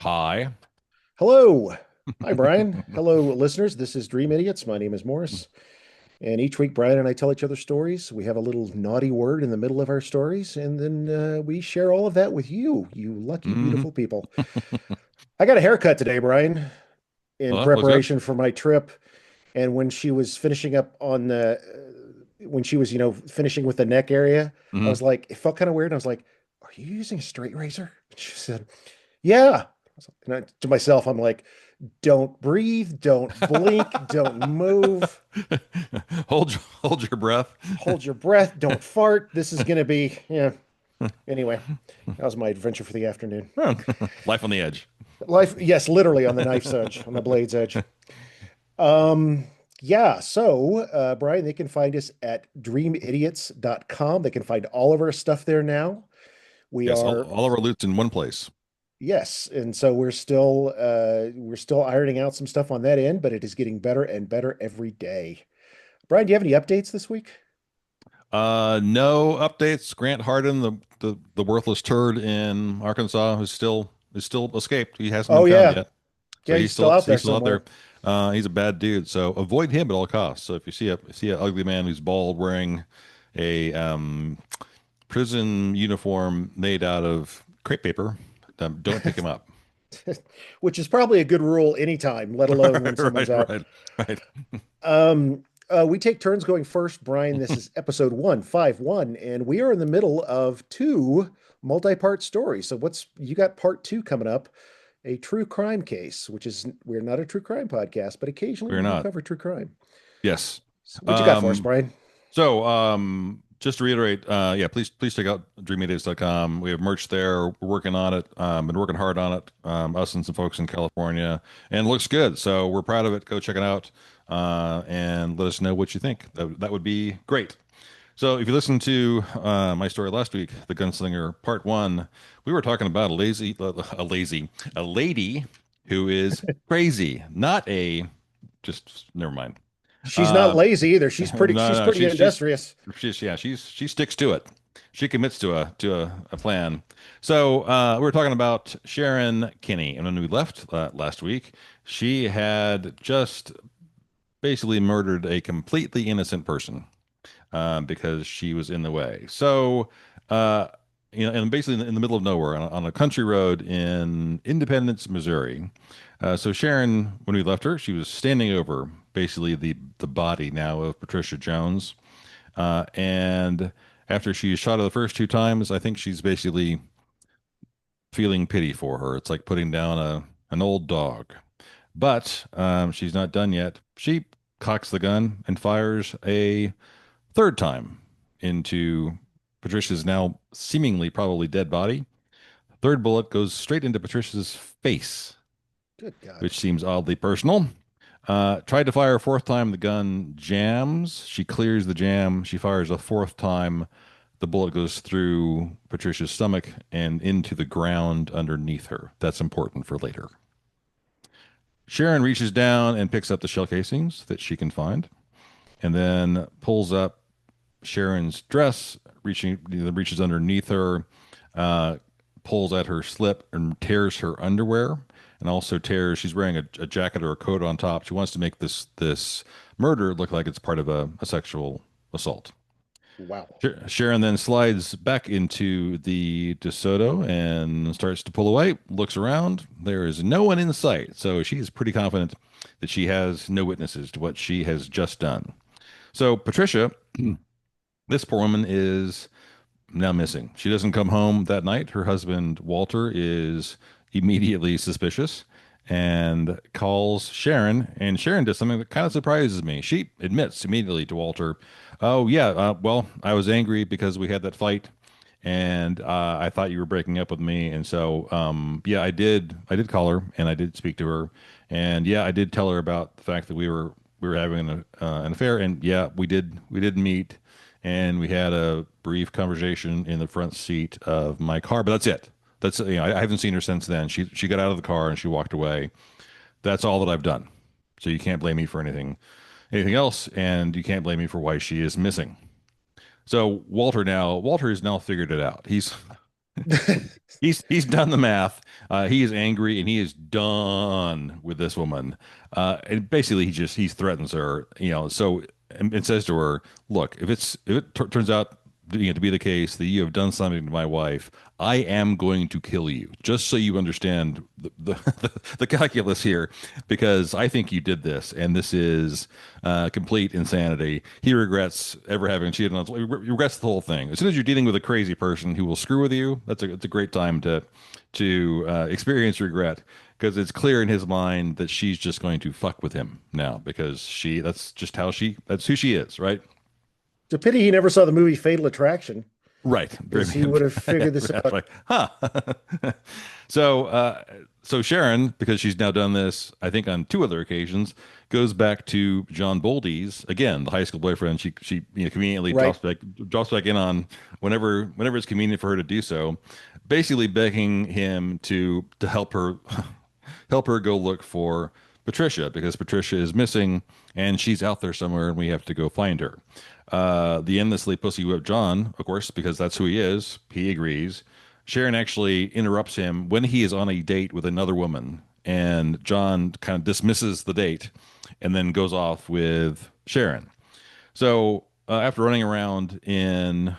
Hi. Hello. Hi, Brian. Hello, listeners. This is Dream Idiots. My name is Morris. And each week, Brian and I tell each other stories. We have a little naughty word in the middle of our stories, and then we share all of that with you, you lucky, Hmm. beautiful people. I got a haircut today, Brian, in Well, looks good. preparation for my trip. And when she was finishing up on when she was, finishing with the neck area, I Hmm. was like, it felt kind of weird. I was like, "Are you using a straight razor?" She said, "Yeah." To myself, I'm like, don't breathe, don't blink, don't move, Hold your breath. hold your breath, don't fart. This is going to be, yeah. Anyway, that was my adventure for the afternoon. Life on the edge. Life, yes, literally on the knife's edge, on the blade's edge. Um, yeah, so Brian, they can find us at dreamidiots.com. They can find all of our stuff there now. We Yes, are all of our loot's in one place. Yes, and so we're still ironing out some stuff on that end, but it is getting better and better every day. Brian, do you have any updates this week? No updates. Grant Hardin, the worthless turd in Arkansas, who's still escaped. He hasn't been Oh found yeah. yet. So Yeah, he's still out there he's still out there. somewhere. He's a bad dude. So avoid him at all costs. So if you see a ugly man who's bald wearing a prison uniform made out of crepe paper, don't pick him up. Which is probably a good rule anytime, let alone when someone's Right, out. right, right. We take turns going first, Brian. This is episode 151, and we are in the middle of two multi-part stories. So what's you got part two coming up, a true crime case, which is we're not a true crime podcast, but occasionally We're we do not. cover true crime. Yes. So what you got for us, Um, Brian? just to reiterate, yeah, please check out dreamedias.com. We have merch there. We're working on it. Been working hard on it. Us and some folks in California, and it looks good. So we're proud of it. Go check it out, and let us know what you think. That would be great. So if you listened to my story last week, the Gunslinger Part One, we were talking about a lady who is crazy, not a just never mind. She's not Uh, lazy either. no, She's no, pretty industrious. she sticks to it. She commits to a plan. So we were talking about Sharon Kinne, and when we left last week, she had just basically murdered a completely innocent person because she was in the way. So, uh, and basically in the middle of nowhere on a country road in Independence, Missouri. So Sharon, when we left her, she was standing over basically the body now of Patricia Jones, and after she shot her the first two times, I think she's basically feeling pity for her. It's like putting down a an old dog. But she's not done yet. She cocks the gun and fires a third time into Patricia's now seemingly probably dead body. Third bullet goes straight into Patricia's face, Good God. which seems oddly personal. Tried to fire a fourth time. The gun jams. She clears the jam. She fires a fourth time. The bullet goes through Patricia's stomach and into the ground underneath her. That's important for later. Sharon reaches down and picks up the shell casings that she can find, and then pulls up Sharon's dress, reaches underneath her, uh, pulls at her slip and tears her underwear, and also tears. She's wearing a jacket or a coat on top. She wants to make this murder look like it's part of a sexual assault. Wow. Sharon then slides back into the DeSoto and starts to pull away, looks around. There is no one in sight, so she is pretty confident that she has no witnesses to what she has just done. So Patricia, this poor woman, is now missing. She doesn't come home that night. Her husband, Walter, is immediately suspicious and calls Sharon. And Sharon does something that kind of surprises me. She admits immediately to Walter, "Oh, yeah, well, I was angry because we had that fight. And I thought you were breaking up with me, and so yeah, I did call her, and I did speak to her, and yeah, I did tell her about the fact that we were having an affair, and yeah, we did meet, and we had a brief conversation in the front seat of my car, but that's it. That's I haven't seen her since then. She got out of the car and she walked away. That's all that I've done. So you can't blame me for anything else, and you can't blame me for why she is missing. So Walter has now figured it out. He's done the math. He is angry and he is done with this woman. And basically, he threatens her. So and says to her, "Look, if it turns out to be the case that you have done something to my wife, I am going to kill you. Just so you understand the calculus here, because I think you did this, and this is complete insanity. He regrets ever having cheated on. He regrets the whole thing. As soon as you're dealing with a crazy person who will screw with you, it's a great time to experience regret, because it's clear in his mind that she's just going to fuck with him now, because that's who she is, right? It's a pity he never saw the movie Fatal Attraction Right. because he would have figured this That's out. like, huh. So, so Sharon, because she's now done this, I think on two other occasions, goes back to John Boldy's again, the high school boyfriend. She conveniently Right. drops back in on whenever it's convenient for her to do so, basically begging him to help her go look for Patricia, because Patricia is missing and she's out there somewhere and we have to go find her. The endlessly pussy whip John, of course, because that's who he is. He agrees. Sharon actually interrupts him when he is on a date with another woman, and John kind of dismisses the date and then goes off with Sharon. So after running around in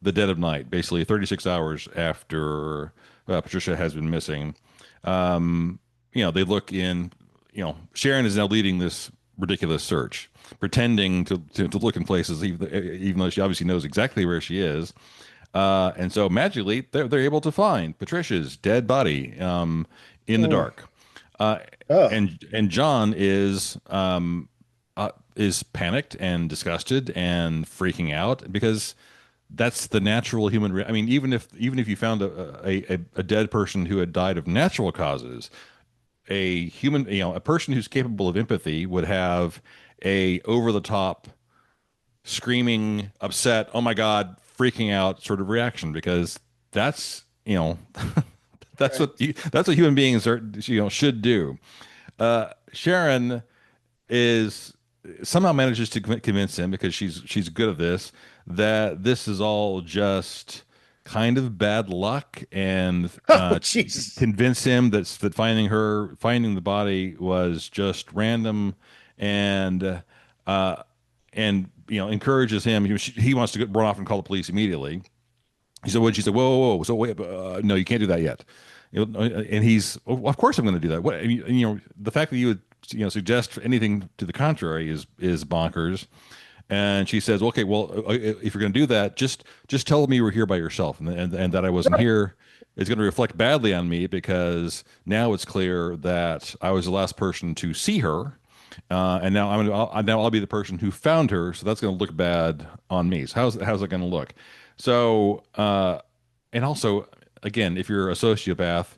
the dead of night, basically 36 hours after Patricia has been missing, they look in, Sharon is now leading this ridiculous search, pretending to look in places, even though she obviously knows exactly where she is. And so magically, they're able to find Patricia's dead body in the Mm. dark. Uh, Oh, and John is panicked and disgusted and freaking out, because that's the natural I mean, even if you found a dead person who had died of natural causes, a person who's capable of empathy would have a over the top screaming, upset, oh my God, freaking out sort of reaction, because that's, right. that's what human beings should do. Sharon is somehow manages to convince him, because she's good at this, that this is all just kind of bad luck, and Oh, Jesus. convince him that finding the body was just random, and uh, encourages him. He wants to run off and call the police immediately. He said, "What?" She said, "Whoa, whoa, whoa! So wait, no, you can't do that yet." And he's, "Oh, of course I'm going to do that. What? And, the fact that you would, suggest anything to the contrary is bonkers." And she says, "Okay, well, if you're going to do that, just tell me you were here by yourself, and that I wasn't here. It's going to reflect badly on me, because now it's clear that I was the last person to see her, and now I'll be the person who found her. So that's going to look bad on me. So how's it going to look?" So, and also, again, if you're a sociopath,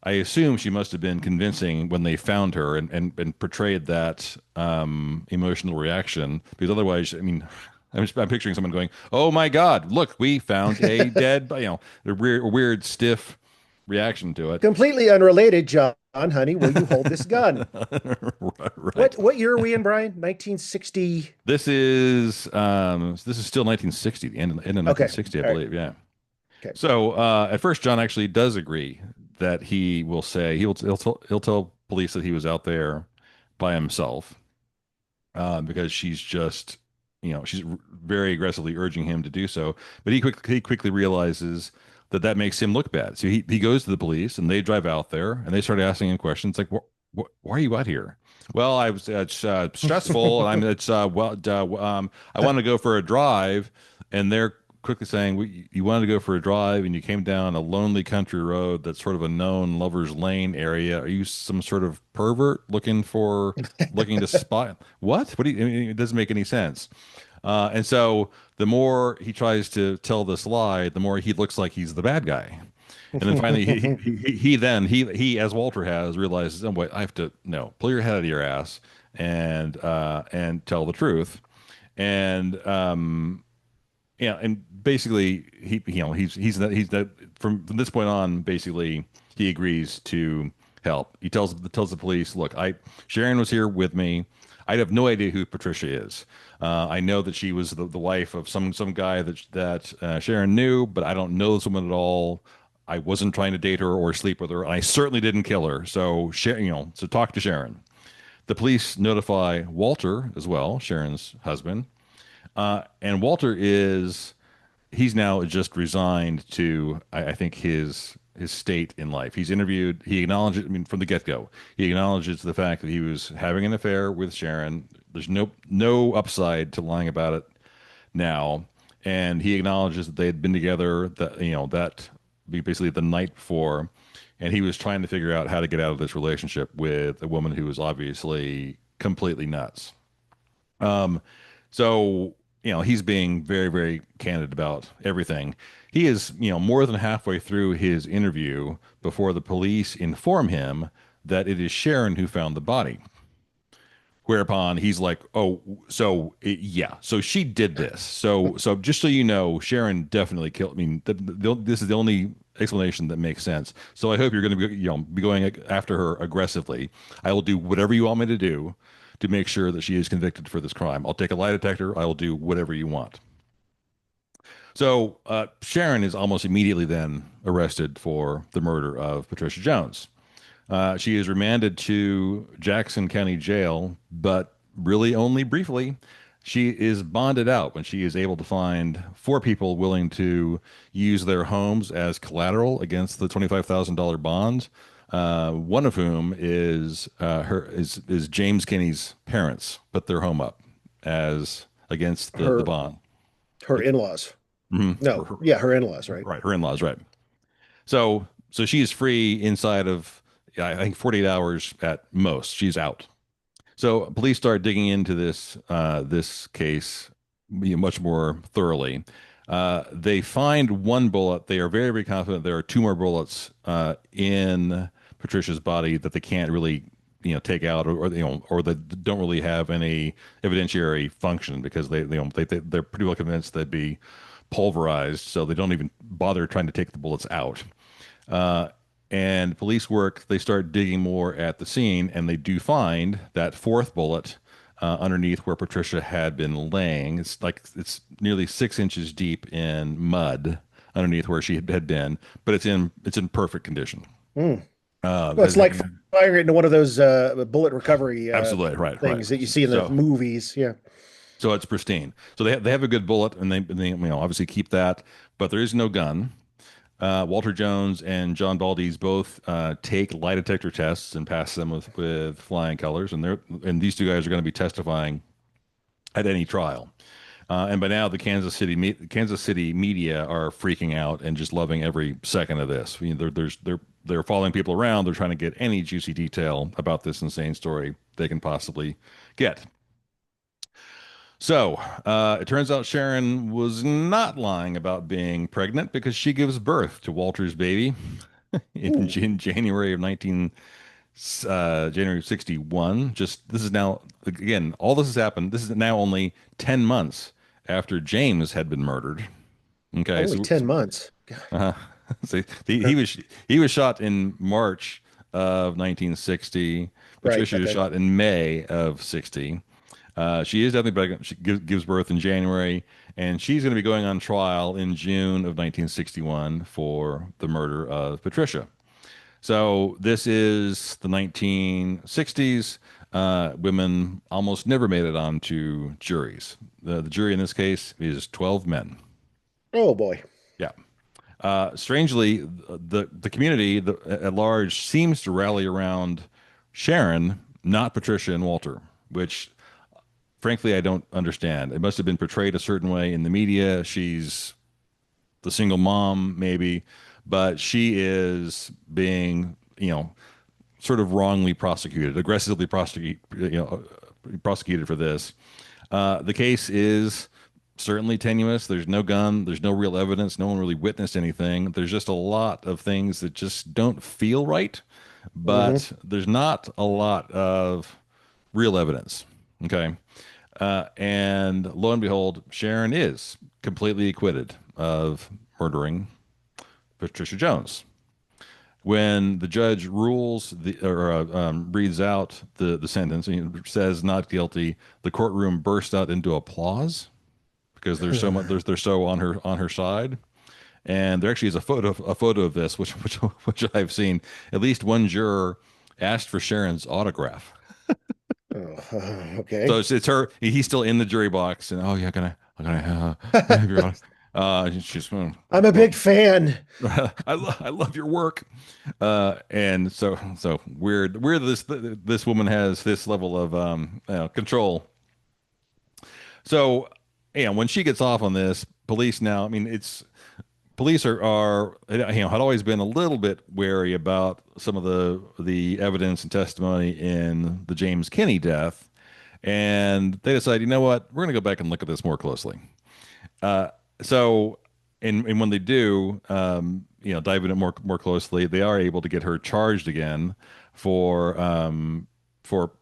I assume she must have been convincing when they found her, and portrayed that emotional reaction, because otherwise, I mean, I'm picturing someone going, "Oh my God, look, we found a dead," a weird stiff reaction to it. Completely unrelated, John, honey, will you hold this gun? Right. What year are we in, Brian? 1960. This is still 1960, the end of Okay. 1960, I All right. believe. Yeah. Okay. So at first, John actually does agree that he will say he'll tell police that he was out there by himself, because she's very aggressively urging him to do so. But he quickly realizes that makes him look bad. So he goes to the police, and they drive out there, and they start asking him questions like, why are you out here?" "Well, I was it's stressful, and I'm it's I want to go for a drive." And they're quickly saying, You wanted to go for a drive, and you came down a lonely country road that's sort of a known lovers lane area. Are you some sort of pervert looking to spot what do you I mean, it doesn't make any sense. And so the more he tries to tell this lie, the more he looks like he's the bad guy. And then finally, he as Walter has, realizes, "Oh wait, I have to no pull your head out of your ass and tell the truth." And and basically he's that from this point on. Basically, he agrees to help. He tells the police, "Look, I Sharon was here with me. I have no idea who Patricia is. I know that she was the wife of some guy that Sharon knew, but I don't know this woman at all. I wasn't trying to date her or sleep with her. And I certainly didn't kill her. So, so talk to Sharon. The police notify Walter as well, Sharon's husband. And Walter he's now just resigned to, I think, his state in life. He's interviewed. He acknowledges, I mean, from the get-go, he acknowledges the fact that he was having an affair with Sharon. There's no upside to lying about it now, and he acknowledges that they had been together, that that basically the night before, and he was trying to figure out how to get out of this relationship with a woman who was obviously completely nuts. So, he's being very, very candid about everything. He is, more than halfway through his interview before the police inform him that it is Sharon who found the body. Whereupon he's like, "Oh, so yeah, so she did this. So just so you know, Sharon definitely killed. I mean, this is the only explanation that makes sense. So I hope you're going to be going after her aggressively. I will do whatever you want me to make sure that she is convicted for this crime. I'll take a lie detector. I will do whatever you want." So Sharon is almost immediately then arrested for the murder of Patricia Jones. She is remanded to Jackson County Jail, but really only briefly. She is bonded out when she is able to find four people willing to use their homes as collateral against the $25,000 bond. One of whom is James Kinney's parents put their home up as against the Her bond. her in-laws. Mhm. No, yeah, her in-laws, right? Right, her in-laws, right. So she is free inside of, yeah, I think 48 hours at most. She's out. So police start digging into this case much more thoroughly. They find one bullet. They are very, very confident there are two more bullets in Patricia's body that they can't really take out, or that don't really have any evidentiary function, because they're pretty well convinced they'd be pulverized, so they don't even bother trying to take the bullets out. Uh, and police work, they start digging more at the scene, and they do find that fourth bullet underneath where Patricia had been laying. It's nearly 6 inches deep in mud underneath where she had been, but it's in perfect condition. Mm. Uh, Well, it's as- like firing into one of those bullet recovery Absolutely right, right. things that you see in the So movies. Yeah. so it's pristine. So they have a good bullet, and they obviously keep that, but there is no gun. Walter Jones and John Baldy's both take lie detector tests and pass them with flying colors, and these two guys are going to be testifying at any trial. And by now, the Kansas City media are freaking out and just loving every second of this. They're following people around. They're trying to get any juicy detail about this insane story they can possibly get. So it turns out Sharon was not lying about being pregnant, because she gives birth to Walter's baby in Ooh, January of January 61. Just this is now, again, all this has happened. This is now only 10 months after James had been murdered. Okay, only so, 10 months. God. uh, so he was shot in March of 1960. Right. Patricia was Okay. shot in May of 60. She is definitely pregnant. She gives birth in January, and she's going to be going on trial in June of 1961 for the murder of Patricia. So this is the 1960s. Women almost never made it onto juries. The jury in this case is 12 men. Oh boy. Yeah. Strangely, the community at large seems to rally around Sharon, not Patricia and Walter, which frankly I don't understand. It must have been portrayed a certain way in the media. She's the single mom, maybe, but she is being, sort of wrongly prosecuted, aggressively prosecuted for this. The case is certainly tenuous. There's no gun. There's no real evidence. No one really witnessed anything. There's just a lot of things that just don't feel right, Hmm. but there's not a lot of real evidence. Okay. And lo and behold, Sharon is completely acquitted of murdering Patricia Jones. When the judge reads out the sentence and says not guilty, the courtroom burst out into applause because there's so much they're so on her side. And there actually is a photo of this, which I've seen. At least one juror asked for Sharon's autograph. Oh, So okay. it's her. He's still in the jury box, and oh yeah, can I have your autograph? She's I'm a well, big fan. I love your work. And so weird this woman has this level of control. So when she gets off on this, police now, I mean, it's police are had always been a little bit wary about some of the evidence and testimony in the James Kinney death, and they decide, you know what, we're going to go back and look at this more closely. Uh, so, and when they do, dive into it more closely, they are able to get her charged again for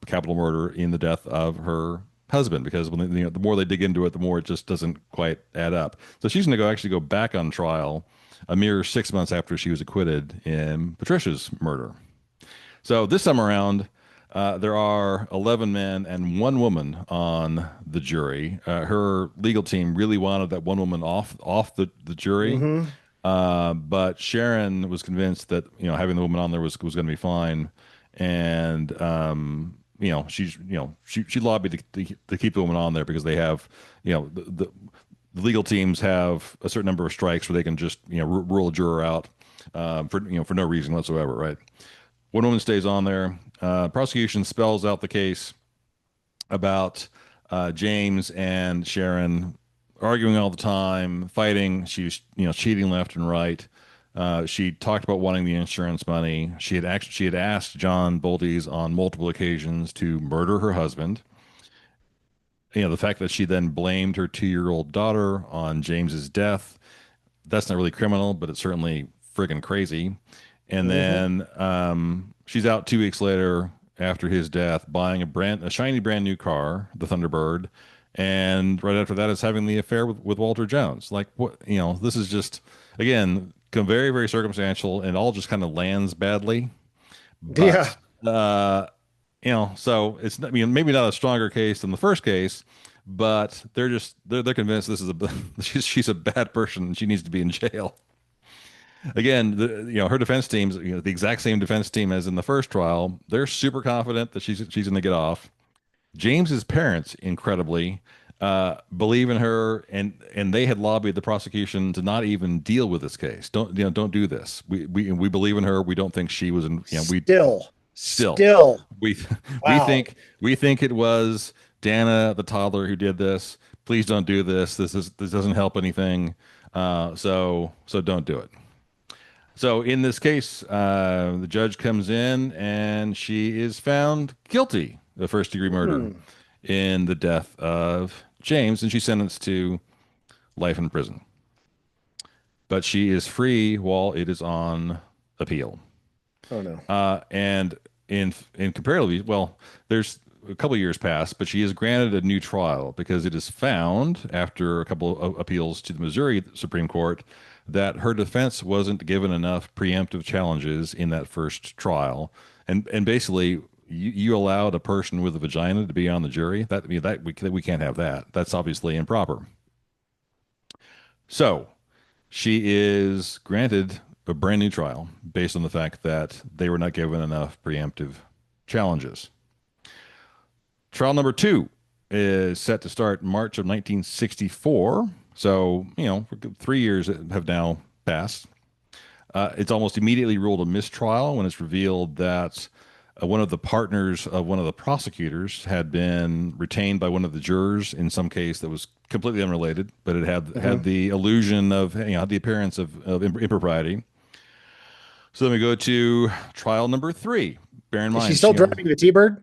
capital murder in the death of her husband. Because when the more they dig into it, the more it just doesn't quite add up. So she's going to go back on trial a mere 6 months after she was acquitted in Patricia's murder. So this time around, there are 11 men and one woman on the jury. Her legal team really wanted that one woman off the jury, Hmm. but Sharon was convinced that having the woman on there was going to be fine, and she lobbied to keep the woman on there because they have the legal teams have a certain number of strikes where they can just rule a juror out for no reason whatsoever, right? One woman stays on there. Prosecution spells out the case about James and Sharon arguing all the time, fighting. She was, cheating left and right. She talked about wanting the insurance money. She had asked John Boltes on multiple occasions to murder her husband. The fact that she then blamed her 2-year-old daughter on James's death, that's not really criminal, but it's certainly friggin' crazy. And Hmm. then she's out 2 weeks later after his death, buying a shiny brand new car, the Thunderbird, and right after that is having the affair with Walter Jones. Like what this is just again very very circumstantial and all just kind of lands badly. Yeah. But so it's I mean maybe not a stronger case than the first case, but they're convinced this is she's a bad person and she needs to be in jail. Again, her defense teams, the exact same defense team as in the first trial, they're super confident that she's going to get off. James's parents, incredibly, believe in her, and they had lobbied the prosecution to not even deal with this case. Don't do this. We believe in her. We don't think she was in. We Still, still still. we we Wow. think it was Dana the toddler who did this. Please don't do this. This doesn't help anything. So don't do it. So in this case, the judge comes in and she is found guilty of first-degree murder Hmm. in the death of James, and she's sentenced to life in prison. But she is free while it is on appeal. Oh no. And in comparatively, well, there's a couple of years passed, but she is granted a new trial because it is found after a couple of appeals to the Missouri Supreme Court that her defense wasn't given enough preemptive challenges in that first trial, and basically. You allowed a person with a vagina to be on the jury. That I mean, that we can't have that. That's obviously improper. So she is granted a brand new trial based on the fact that they were not given enough preemptive challenges. Trial number two is set to start March of 1964. So, 3 years have now passed. It's almost immediately ruled a mistrial when it's revealed that one of the partners of one of the prosecutors had been retained by one of the jurors in some case that was completely unrelated, but it had Hmm. the illusion of, had the appearance of impropriety. So then we go to trial number three. Bear in Is she mind, still driving the T-Bird?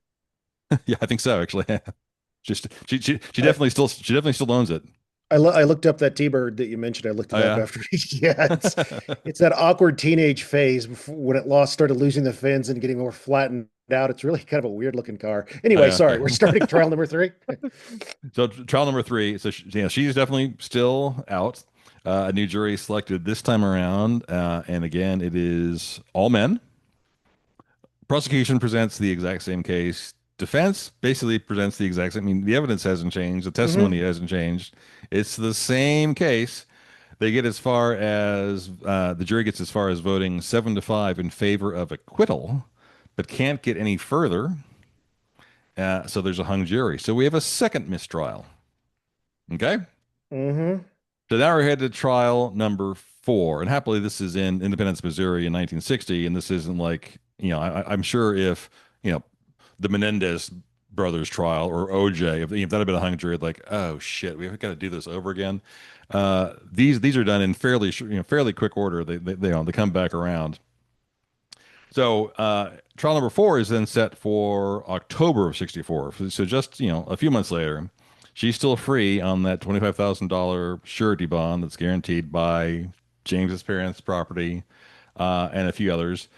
yeah, I think so actually. Just I, she definitely still owns it. I looked up that T-Bird that you mentioned. I looked Oh it up yeah. after. Yeah, it's that awkward teenage phase before, when it started losing the fins and getting more flattened out. It's really kind of a weird looking car. Oh Anyway, yeah. sorry. Yeah. We're starting trial number three. So trial number three. So she's definitely still out. A new jury selected this time around, and again, it is all men. Prosecution presents the exact same case. Defense basically presents the exact same. I mean, the evidence hasn't changed. The testimony Hmm. hasn't changed. It's the same case. They get as far as the jury gets as far as voting 7-5 in favor of acquittal, but can't get any further. So there's a hung jury. So we have a second mistrial. Okay. Mm-hmm. So now we're headed to trial number four. And happily, this is in Independence, Missouri in 1960. And this isn't like, I'm sure if, the Menendez brothers trial or OJ, if that had been a hung jury, like, oh shit, we've got to do this over again. These are done in fairly quick order. They come back around. So trial number four is then set for October of '64. So just a few months later, she's still free on that $25,000 surety bond that's guaranteed by James's parents' property and a few others.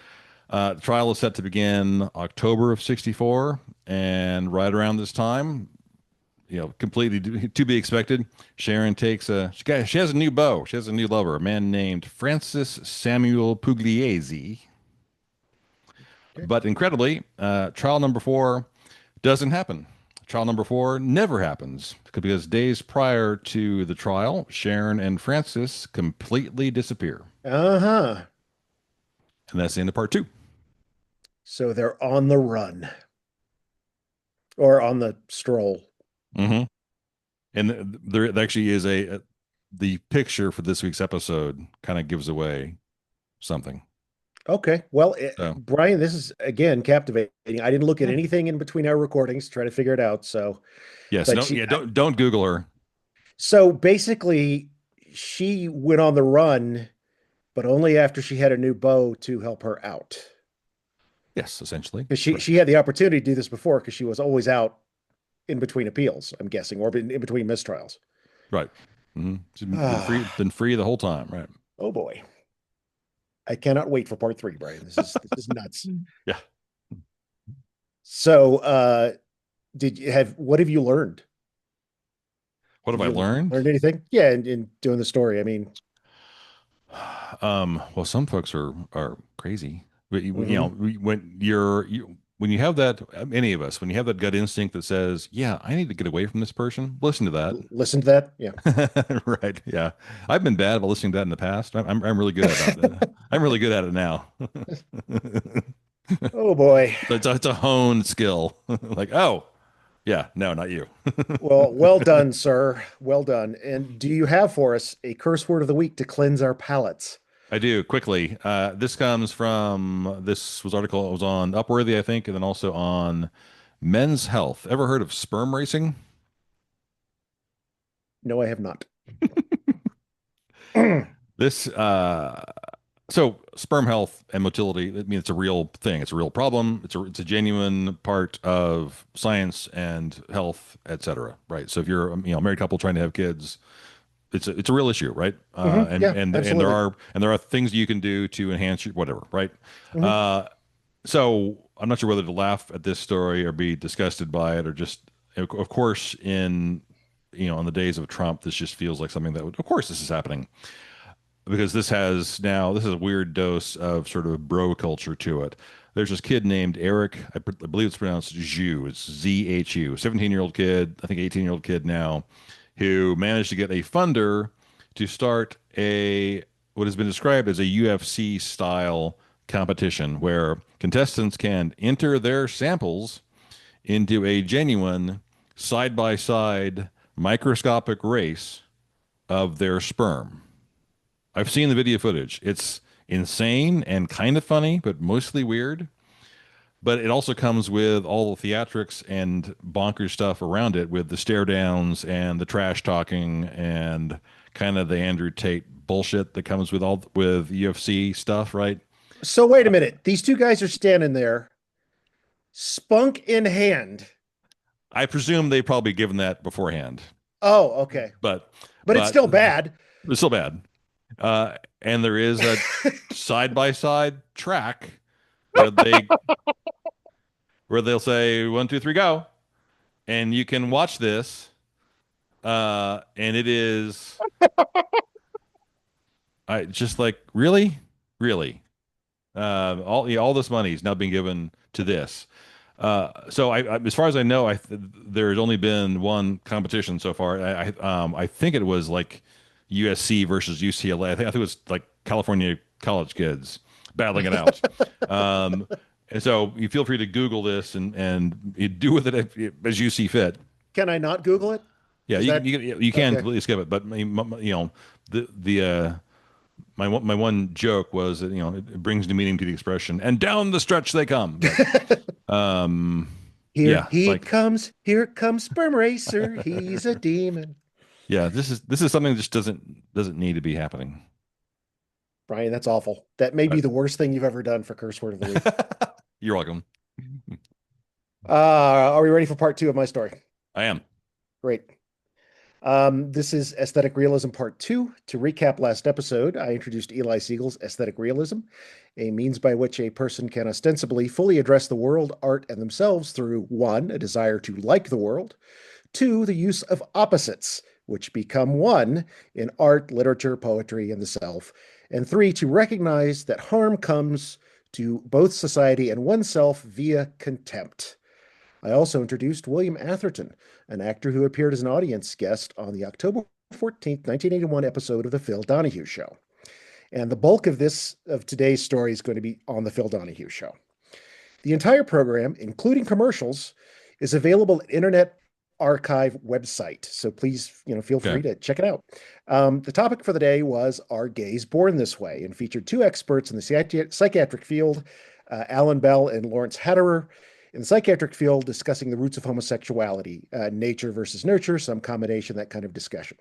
The trial is set to begin October of '64, and right around this time, completely to be expected, Sharon takes she has a new beau. She has a new lover, a man named Francis Samuel Pugliese. Okay. But incredibly, trial number four doesn't happen. Trial number four never happens because days prior to the trial, Sharon and Francis completely disappear. Uh-huh. And that's the end of part two. So they're on the run or on the stroll. Hmm. And there actually is the picture for this week's episode kind of gives away something. Okay. Well, So, Brian, this is again captivating. I didn't look at yeah. anything in between our recordings to try to figure it out. So, Yes, but don't she, yeah, don't Google her. so basically, she went on the run, but only after she had a new beau to help her out. Yes, essentially. Because she Correct. had the opportunity to do this before because she was always out in between appeals, I'm guessing, or in between mistrials. Right. She's been free Ah, been free the whole time, right? oh boy. I cannot wait for part three, Brian. This is nuts. Yeah. So what have you learned? What have Have I you learned? learned anything? Yeah, in doing the story. I mean, Well, some folks are crazy. But mhm. when you have that, any of us, when you have that gut instinct that says, "Yeah, I need to get away from this person," listen to that. Listen to that. Yeah. Right? Yeah, I've been bad about listening to that in the past. I'm really good about that. I'm really good at it now. Oh boy. It's a honed skill. Like, oh, yeah, no, not you. Well, well done, sir. Well done. And do you have for us a curse word of the week to cleanse our palates? I do quickly. This comes from this was article. It was on Upworthy, I think, and then also on Men's Health. Ever heard of sperm racing? No, I have not. This so sperm health and motility. I mean, it's a real thing. It's a real problem. It's a genuine part of science and health, etc. Right. So if you're a married couple trying to have kids, it's a real issue, right? And Yeah, and absolutely. there are things you can do to enhance your whatever, right? Hmm. Uh, so I'm not sure whether to laugh at this story or be disgusted by it or just, of course, on the days of Trump, this just feels like something that would, of course, this is happening because this is a weird dose of sort of bro culture to it. There's this kid named Eric. I believe it's pronounced Zhu. It's ZHU. 17-year-old kid, I think 18-year-old kid now, who managed to get a funder to start a what has been described as a UFC style competition where contestants can enter their samples into a genuine side by side microscopic race of their sperm. I've seen the video footage. It's insane and kind of funny, but mostly weird. But it also comes with all the theatrics and bonkers stuff around it with the stare downs and the trash talking and kind of the Andrew Tate bullshit that comes with UFC stuff, right? So wait a minute. These two guys are standing there, spunk in hand. I presume they probably given that beforehand, Oh, okay. but But it's but still bad. it's still bad. And there is a side by side track where they'll say 1, 2, 3, go, and you can watch this. And it is I just like really. All this money is now being given to this. So as far as I know, there's only been one competition so far. I think it was like USC versus UCLA. I think it was like California college kids battling it out. Um, and so you feel free to Google this and you do with it as you see fit. Can I not Google it? Yeah, Is that you can okay? completely skip it, but the my one joke was that it brings new meaning to the expression, and down the stretch they come. But um, Here yeah, it's he like comes. Here comes Sperm Racer. He's a demon. yeah, this is something that just doesn't need to be happening. Bryan, that's awful. That may be But the worst thing you've ever done for curse word of the week. you're welcome. Are we ready for part two of my story? I am. Great. This is Aesthetic Realism Part 2. To recap last episode, I introduced Eli Siegel's Aesthetic Realism, a means by which a person can ostensibly fully address the world, art, and themselves through 1, a desire to like the world, 2, the use of opposites, which become one in art, literature, poetry, and the self, and 3, to recognize that harm comes to both society and oneself via contempt. I also introduced William Atherton, an actor who appeared as an audience guest on the October 14th, 1981 episode of The Phil Donahue Show. And the bulk of today's story is going to be on The Phil Donahue Show. The entire program, including commercials, is available at Internet Archive website. So please, feel free Okay. to check it out. The topic for the day was Are Gays Born This Way? And featured two experts in the psychiatric field, Alan Bell and Lawrence Hatterer. In the psychiatric field, discussing the roots of homosexuality, nature versus nurture, some combination, that kind of discussion.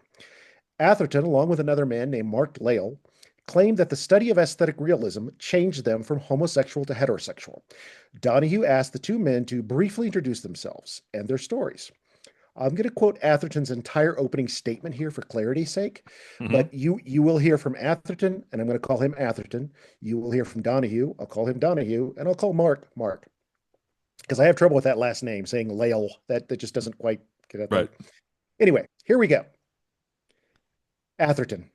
Atherton, along with another man named Mark Lale, claimed that the study of aesthetic realism changed them from homosexual to heterosexual. Donahue asked the two men to briefly introduce themselves and their stories. I'm going to quote Atherton's entire opening statement here for clarity's sake, Hmm. but you will hear from Atherton, and I'm going to call him Atherton. You will hear from Donahue. I'll call him Donahue, and I'll call Mark Mark, because I have trouble with that last name, saying Lale. That just doesn't quite get out there. Right. Anyway, here we go. Atherton.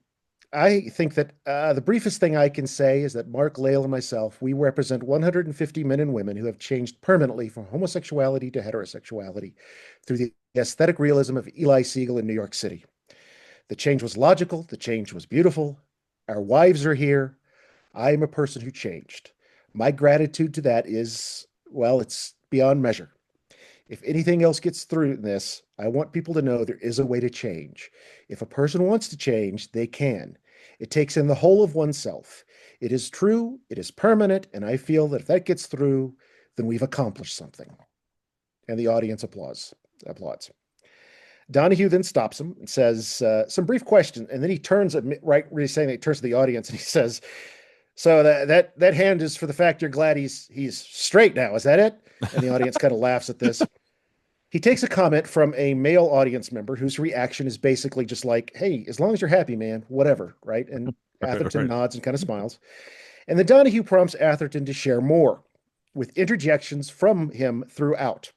I think that the briefest thing I can say is that Mark Lale and myself, we represent 150 men and women who have changed permanently from homosexuality to heterosexuality through the aesthetic realism of Eli Siegel in New York City. The change was logical. The change was beautiful. Our wives are here. I am a person who changed. My gratitude to that is, well, it's beyond measure. If anything else gets through in this, I want people to know there is a way to change. If a person wants to change, they can. It takes in the whole of oneself. It is true, it is permanent, and I feel that if that gets through, then we've accomplished something. And the audience applauds. Donahue then stops him and says some brief question, and then he turns, right, really saying that, he turns to the audience and he says, "So that hand is for the fact you're glad he's straight now, is that it?" And the audience kind of laughs at this. He takes a comment from a male audience member whose reaction is basically just like, "Hey, as long as you're happy, man, whatever," right? And Right. Atherton Right. nods and kind of smiles. And then Donahue prompts Atherton to share more with interjections from him throughout.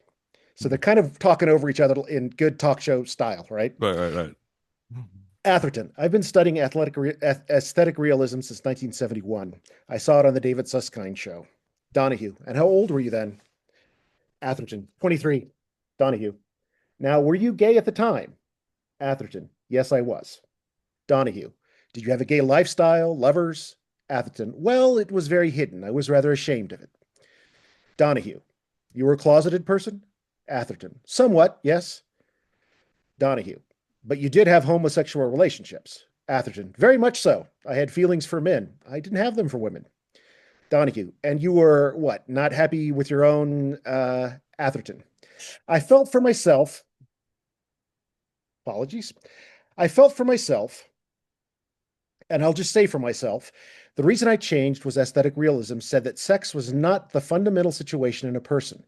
So they're kind of talking over each other in good talk show style, right? Right. Right. Right. Atherton, I've been studying aesthetic realism since 1971. I saw it on the David Susskind show. Donahue, and how old were you then? Atherton, 23. Donahue, now were you gay at the time? Atherton, yes, I was. Donahue, did you have a gay lifestyle, lovers? Atherton, well, it was very hidden. I was rather ashamed of it. Donahue, you were a closeted person? Atherton, somewhat, yes. Donahue, but you did have homosexual relationships. Atherton, very much so. I had feelings for men. I didn't have them for women. Donahue, and you were what? Not happy with your own Atherton. I felt for myself. Apologies. I felt for myself, and I'll just say for myself, the reason I changed was aesthetic realism said that sex was not the fundamental situation in a person.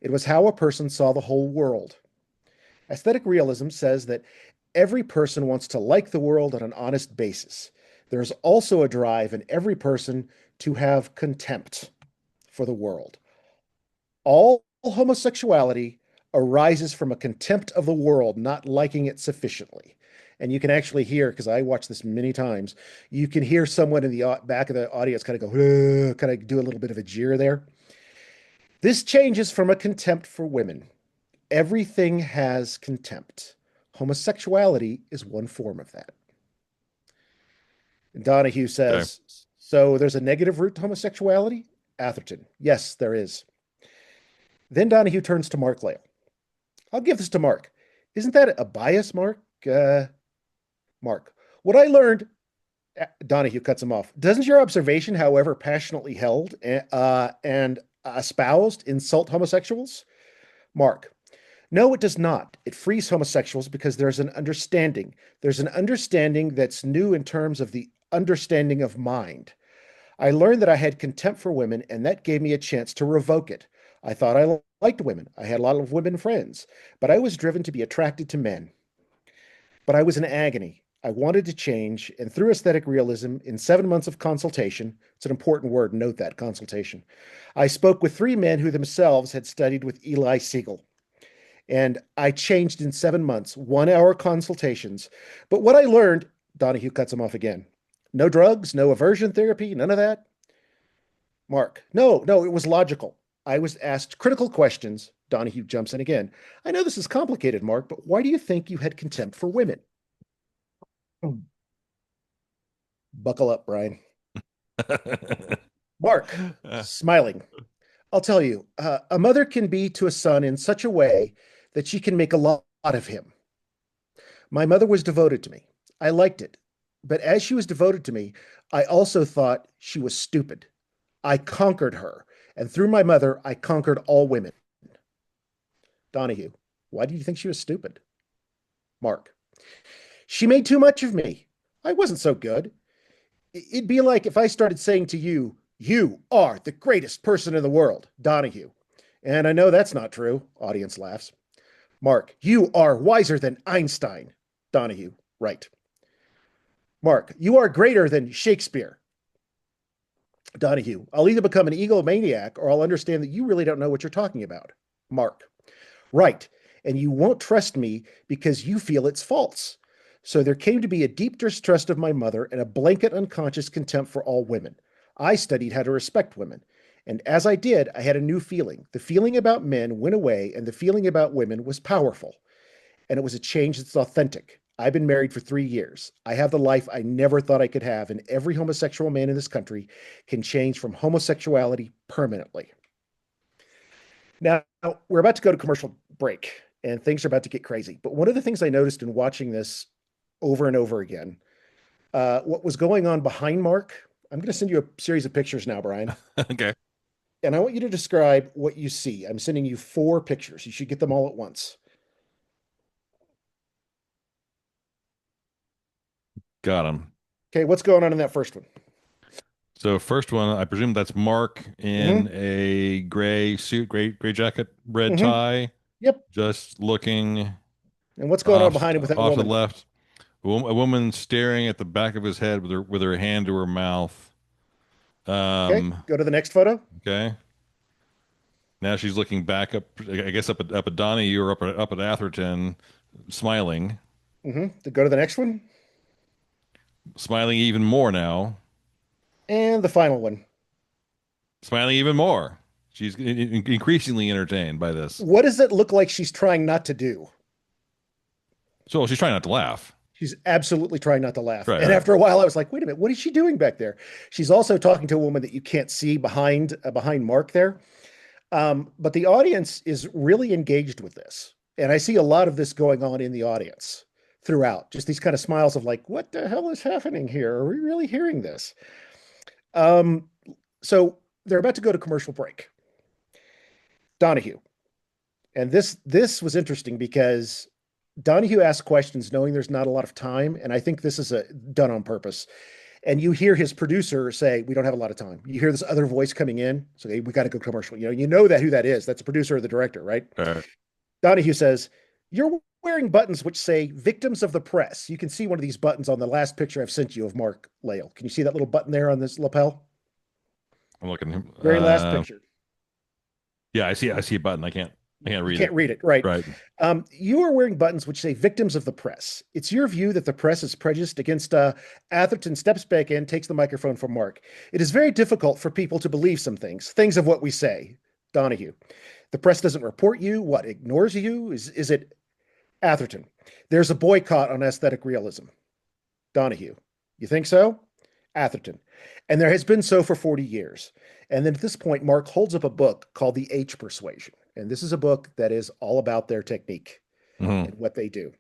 It was how a person saw the whole world. Aesthetic realism says that every person wants to like the world on an honest basis. There's also a drive in every person to have contempt for the world. All homosexuality arises from a contempt of the world, not liking it sufficiently. And you can actually hear, because I watched this many times, you can hear someone in the back of the audience kind of go, kind of do a little bit of a jeer there. This changes from a contempt for women. Everything has contempt. Homosexuality is one form of that. And Donahue Okay. says, so there's a negative root to homosexuality? Atherton, yes, there is. Then Donahue turns to Mark Lale. I'll give this to Mark. Isn't that a bias, Mark? Mark. What I learned, Donahue cuts him off. Doesn't your observation, however passionately held and espoused, insult homosexuals? Mark. No, it does not. It frees homosexuals because there's an understanding. There's an understanding that's new in terms of the understanding of mind. I learned that I had contempt for women, and that gave me a chance to revoke it. I thought I liked women. I had a lot of women friends, but I was driven to be attracted to men. But I was in agony. I wanted to change, and through aesthetic realism, in 7 months of consultation, it's an important word, note that consultation, I spoke with 3 men who themselves had studied with Eli Siegel. And I changed in 7 months, 1 hour consultations. But what I learned, Donahue cuts him off again. No drugs, no aversion therapy, none of that. Mark, no, it was logical. I was asked critical questions. Donahue jumps in again. I know this is complicated, Mark, but why do you think you had contempt for women? Buckle up, Bryan. Mark, smiling. I'll tell you, a mother can be to a son in such a way that she can make a lot of him. My mother was devoted to me. I liked it. But as she was devoted to me, I also thought she was stupid. I conquered her. And through my mother, I conquered all women. Donahue, why do you think she was stupid? Mark, she made too much of me. I wasn't so good. It'd be like if I started saying to you, you are the greatest person in the world, Donahue. And I know that's not true. Audience laughs. Mark, you are wiser than Einstein. Donahue, right. Mark, you are greater than Shakespeare. Donahue, I'll either become an egomaniac or I'll understand that you really don't know what you're talking about. Mark, right. And you won't trust me because you feel it's false. So there came to be a deep distrust of my mother and a blanket unconscious contempt for all women. I studied how to respect women. And as I did, I had a new feeling. The feeling about men went away, and the feeling about women was powerful. And it was a change that's authentic. I've been married for 3 years. I have the life I never thought I could have, and every homosexual man in this country can change from homosexuality permanently. Now, we're about to go to commercial break, and things are about to get crazy. But one of the things I noticed in watching this over and over again, what was going on behind Mark, I'm going to send you a series of pictures now, Bryan. Okay. And I want you to describe what you see. I'm sending you 4 pictures. You should get them all at once. Got him. Okay, what's going on in that first one? So first one, I presume that's Mark in Mm-hmm. a gray suit, gray jacket, red Mm-hmm. tie, Yep. just looking And what's going on off behind him with that off to the woman? left. A woman staring at the back of his head with her hand to her mouth. Okay, Um, go to the next photo. okay. Now she's looking back up, I guess up at Donnie or up at Atherton, smiling, Mm-hmm. Go to the next one. smiling even more now, And the final one. smiling even more. She's increasingly entertained by this. What does it look like she's trying not to do? So she's trying not to laugh. She's absolutely trying not to laugh. Right, And right. after a while, I was like, wait a minute, what is she doing back there? She's also talking to a woman that you can't see behind Mark there. But the audience is really engaged with this. And I see a lot of this going on in the audience throughout. Just these kind of smiles of like, what the hell is happening here? Are we really hearing this? Um, so they're about to go to commercial break. Donahue. And this was interesting because Donahue asked questions knowing there's not a lot of time, and I think this is done on purpose. And you hear his producer say, "We don't have a lot of time." You hear this other voice coming in, so hey, we got to go commercial. You know that who that is. That's the producer or the director, right? Right. Donahue says, "You're wearing buttons which say victims of the press." You can see one of these buttons on the last picture I've sent you of Mark Lale. Can you see that little button there on this lapel? I'm looking. Very last picture. Yeah, I see a button. I can't You read can't it. read it, right? Right. You are wearing buttons which say victims of the press. It's your view that the press is prejudiced against Atherton steps back in, takes the microphone from Mark. It is very difficult for people to believe some things of what we say. Donahue. The press doesn't report you. What, ignores you? Is it Atherton? There's a boycott on aesthetic realism. Donahue. You think so? Atherton. And there has been so for 40 years. And then at this point, Mark holds up a book called The H Persuasion. And this is a book that is all about their technique Hmm. and what they do.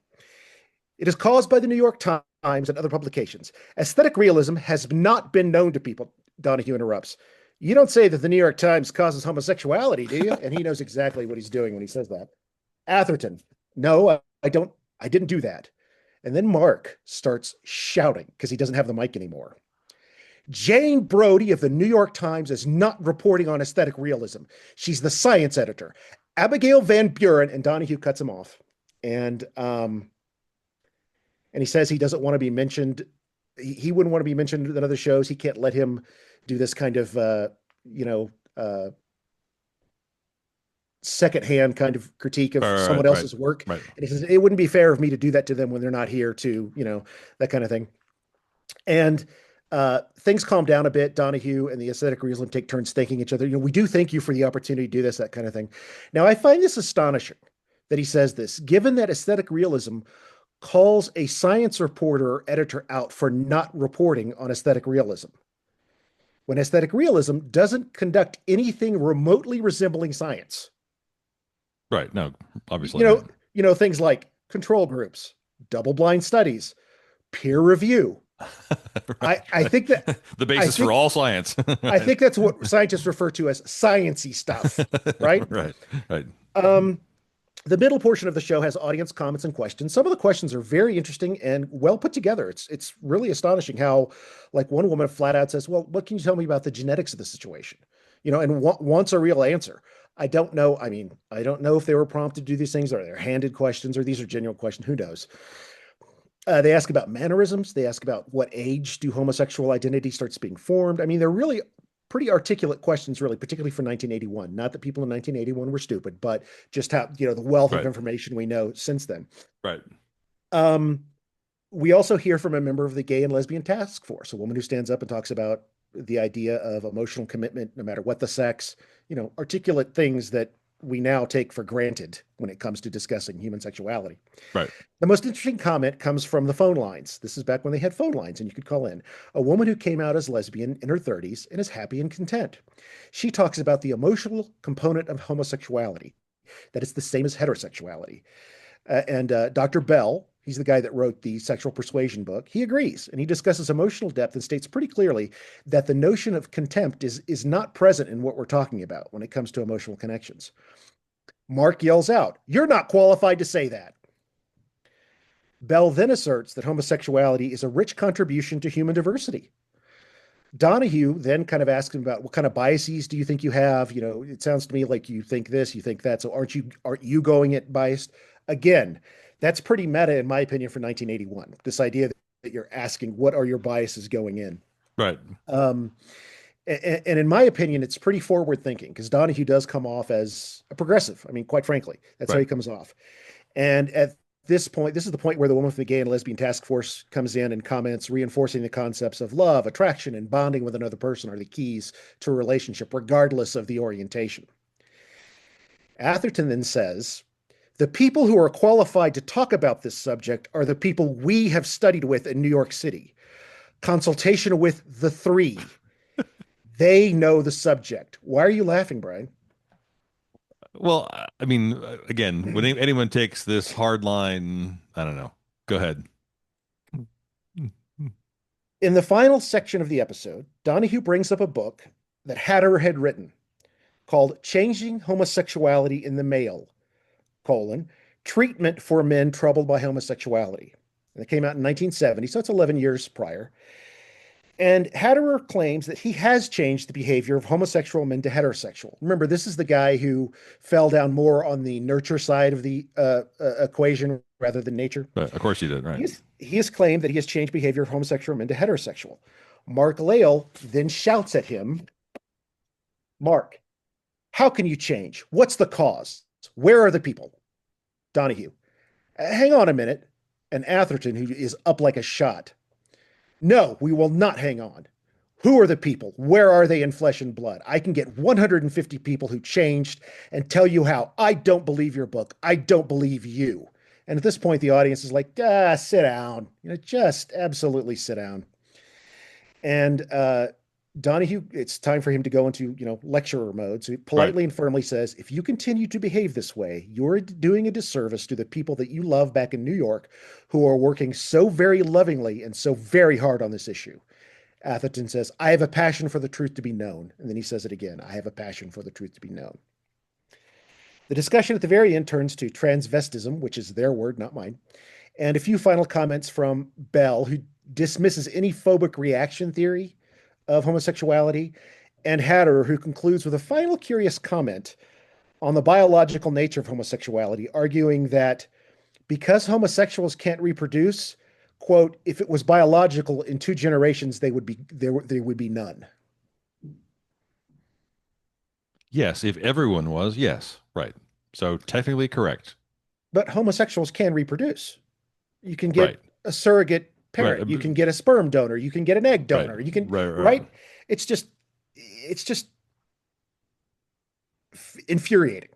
It is caused by the New York Times and other publications. Aesthetic realism has not been known to people, Donahue interrupts. You don't say that the New York Times causes homosexuality, do you? And he knows exactly what he's doing when he says that. Atherton, no, I don't. I didn't do that. And then Mark starts shouting because he doesn't have the mic anymore. Jane Brody of the New York Times is not reporting on aesthetic realism. She's the science editor. Abigail Van Buren, and Donahue cuts him off. And he says he doesn't want to be mentioned. He wouldn't want to be mentioned in other shows. He can't let him do this kind of, secondhand kind of critique of Right, someone right, else's work. right. And he says, it wouldn't be fair of me to do that to them when they're not here to, that kind of thing. And things calm down a bit. Donahue and the aesthetic realism take turns thanking each other. We do thank you for the opportunity to do this, that kind of thing. Now, I find this astonishing that he says this, given that aesthetic realism calls a science reporter or editor out for not reporting on aesthetic realism, when aesthetic realism doesn't conduct anything remotely resembling science. Right. No, obviously You know, not. things like control groups, double-blind studies, peer review. Right, I right. think that The I basis for think all science. I think that's what scientists refer to as sciencey stuff, right? Right, right. Um, the middle portion of the show has audience comments and questions. Some of the questions are very interesting and well put together. It's really astonishing how, like, one woman flat out says, "Well, what can you tell me about the genetics of the situation?" And wants a real answer. I don't know. I mean, I don't know if they were prompted to do these things, or they're handed questions, or these are genuine questions. Who knows? They ask about mannerisms. They ask about what age do homosexual identity starts being formed. I mean, they're really pretty articulate questions, really, particularly for 1981. Not that people in 1981 were stupid, but just how, the wealth of Right, information we know since then. right, Um, we also hear from a member of the Gay and Lesbian Task Force, a woman who stands up and talks about the idea of emotional commitment, no matter what the sex, articulate things that we now take for granted when it comes to discussing human sexuality. right. The most interesting comment comes from the phone lines. This is back when they had phone lines and you could call in. A woman who came out as lesbian in her 30s and is happy and content. She talks about the emotional component of homosexuality, that it's the same as heterosexuality. And Dr. Bell, he's the guy that wrote the sexual persuasion book, he agrees. And he discusses emotional depth and states pretty clearly that the notion of contempt is not present in what we're talking about when it comes to emotional connections. Mark yells out, "You're not qualified to say that." Bell then asserts that homosexuality is a rich contribution to human diversity. Donahue then kind of asks him about what kind of biases do you think you have? It sounds to me like you think this, you think that. So aren't you going at biased? Again, that's pretty meta in my opinion for 1981. This idea that you're asking what are your biases going in. Right. Um, and in my opinion, it's pretty forward thinking because Donahue does come off as a progressive. I mean, quite frankly, that's how Right. he comes off. And at this point, this is the point where the woman from the Gay and Lesbian Task Force comes in and comments, reinforcing the concepts of love, attraction, and bonding with another person are the keys to a relationship, regardless of the orientation. Atherton then says, the people who are qualified to talk about this subject are the people we have studied with in New York City. Consultation with the three. They know the subject. Why are you laughing, Bryan? Well, I mean, again, when anyone takes this hard line, I don't know. Go ahead. In the final section of the episode, Donahue brings up a book that Hatter had written called Changing Homosexuality in the Male, Treatment for Men Troubled by Homosexuality. And it came out in 1970, so it's 11 years prior. And Hatterer claims that he has changed the behavior of homosexual men to heterosexual. Remember, this is the guy who fell down more on the nurture side of the equation rather than nature. But of course you did, right? He has claimed that he has changed behavior of homosexual men to heterosexual. Mark Lale then shouts at him, Mark, how can you change? What's the cause? Where are the people? Donahue, hang on a minute. And Atherton, who is up like a shot, no, we will not hang on. Who are the people? Where are they in flesh and blood? I can get 150 people who changed and tell you how. I don't believe your book. I don't believe you. And at this point, the audience is like, sit down. Just absolutely sit down. And Donahue, it's time for him to go into, lecturer mode. So he Right. politely and firmly says, if you continue to behave this way, you're doing a disservice to the people that you love back in New York who are working so very lovingly and so very hard on this issue. Atherton says, I have a passion for the truth to be known. And then he says it again, I have a passion for the truth to be known. The discussion at the very end turns to transvestism, which is their word, not mine, and a few final comments from Bell, who dismisses any phobic reaction theory of homosexuality, and Hatter, who concludes with a final curious comment on the biological nature of homosexuality, arguing that because homosexuals can't reproduce, quote, if it was biological in 2 generations, there would be none. Yes, if everyone was, yes. Right. So technically correct. But homosexuals can reproduce. You can Right. get a surrogate Right. parent, you can get a sperm donor, you can get an egg Right. donor, you can, Right. Right. right? It's just infuriating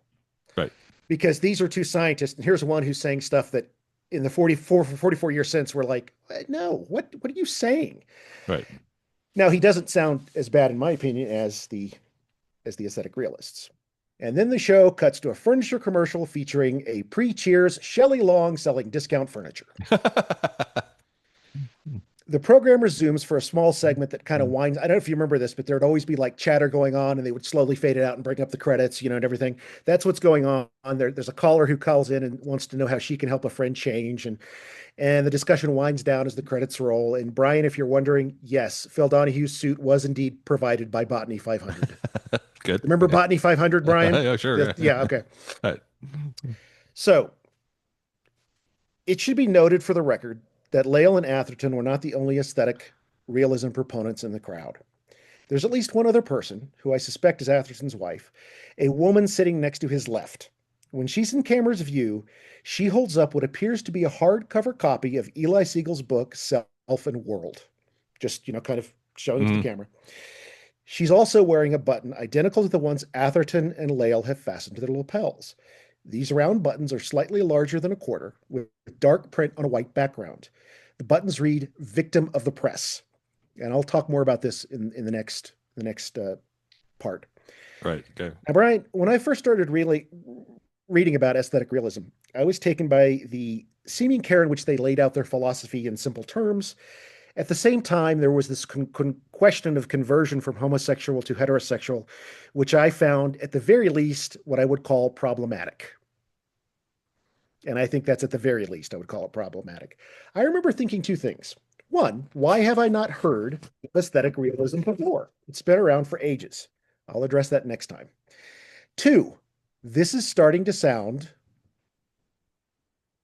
Right. because these are 2 scientists, and here's one who's saying stuff that in the 44 year sense we're like, no, what are you saying? Right. Now he doesn't sound as bad in my opinion as the aesthetic realists. And then the show cuts to a furniture commercial featuring a pre-Cheers Shelley Long selling discount furniture. The program resumes for a small segment that kind of winds. I don't know if you remember this, but there'd always be like chatter going on, and they would slowly fade it out and bring up the credits, and everything. That's what's going on there. There's a caller who calls in and wants to know how she can help a friend change, and the discussion winds down as the credits roll. And Bryan, if you're wondering, yes, Phil Donahue's suit was indeed provided by Botany 500. Good. Remember Okay. Botany 500, Bryan? Yeah, sure. Yeah, okay. Right. So it should be noted for the record that Lael and Atherton were not the only aesthetic realism proponents in the crowd. There's at least one other person, who I suspect is Atherton's wife, a woman sitting next to his left. When she's in camera's view, she holds up what appears to be a hardcover copy of Eli Siegel's book, Self and World, just, kind of showing to the Mhm. camera. She's also wearing a button identical to the ones Atherton and Lael have fastened to their lapels. These round buttons are slightly larger than a quarter, with dark print on a white background. The buttons read "Victim of the Press," and I'll talk more about this in the next part. Right. Okay. Now, Bryan, when I first started really reading about aesthetic realism, I was taken by the seeming care in which they laid out their philosophy in simple terms. At the same time, there was this question of conversion from homosexual to heterosexual, which I found, at the very least, what I would call problematic. And I think that's at the very least, I would call it problematic. I remember thinking 2 things. One, why have I not heard of aesthetic realism before? It's been around for ages. I'll address that next time. Two, this is starting to sound,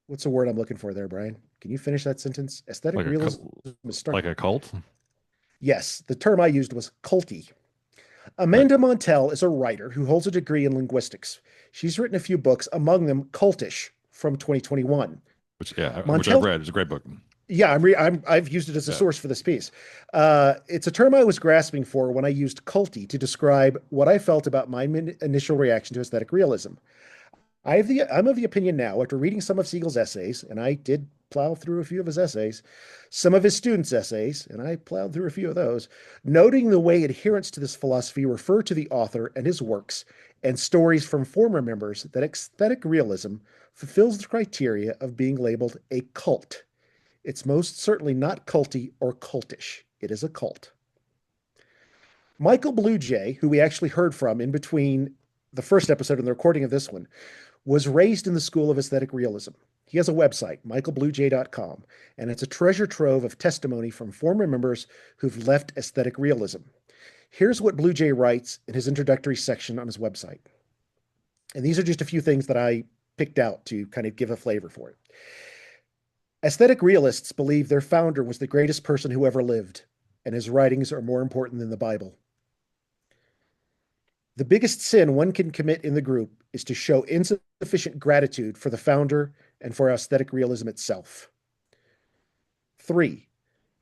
what's the word I'm looking for there, Bryan? Can you finish that sentence? Aesthetic Like a realism is like starting. a cult. Yes, the term I used was culty. Right. Amanda Montell is a writer who holds a degree in linguistics. She's written a few books, among them Cultish from 2021. Which I've Montell, read. It's a great book. yeah, I've used it as a Yeah. source for this piece. It's a term I was grasping for when I used culty to describe what I felt about my initial reaction to aesthetic realism. I'm of the opinion now, after reading some of Siegel's essays, and I did plow through a few of his essays, some of his students' essays, and I plowed through a few of those, noting the way adherents to this philosophy refer to the author and his works and stories from former members, that aesthetic realism fulfills the criteria of being labeled a cult. It's most certainly not culty or cultish. It is a cult. Michael Bluejay, who we actually heard from in between the first episode and the recording of this one, was raised in the school of aesthetic realism. He has a website, michaelbluejay.com, and it's a treasure trove of testimony from former members who've left aesthetic realism. Here's what Bluejay writes in his introductory section on his website. And these are just a few things that I picked out to kind of give a flavor for it. Aesthetic realists believe their founder was the greatest person who ever lived, and his writings are more important than the Bible. The biggest sin one can commit in the group is to show insufficient gratitude for the founder and for aesthetic realism itself. 3,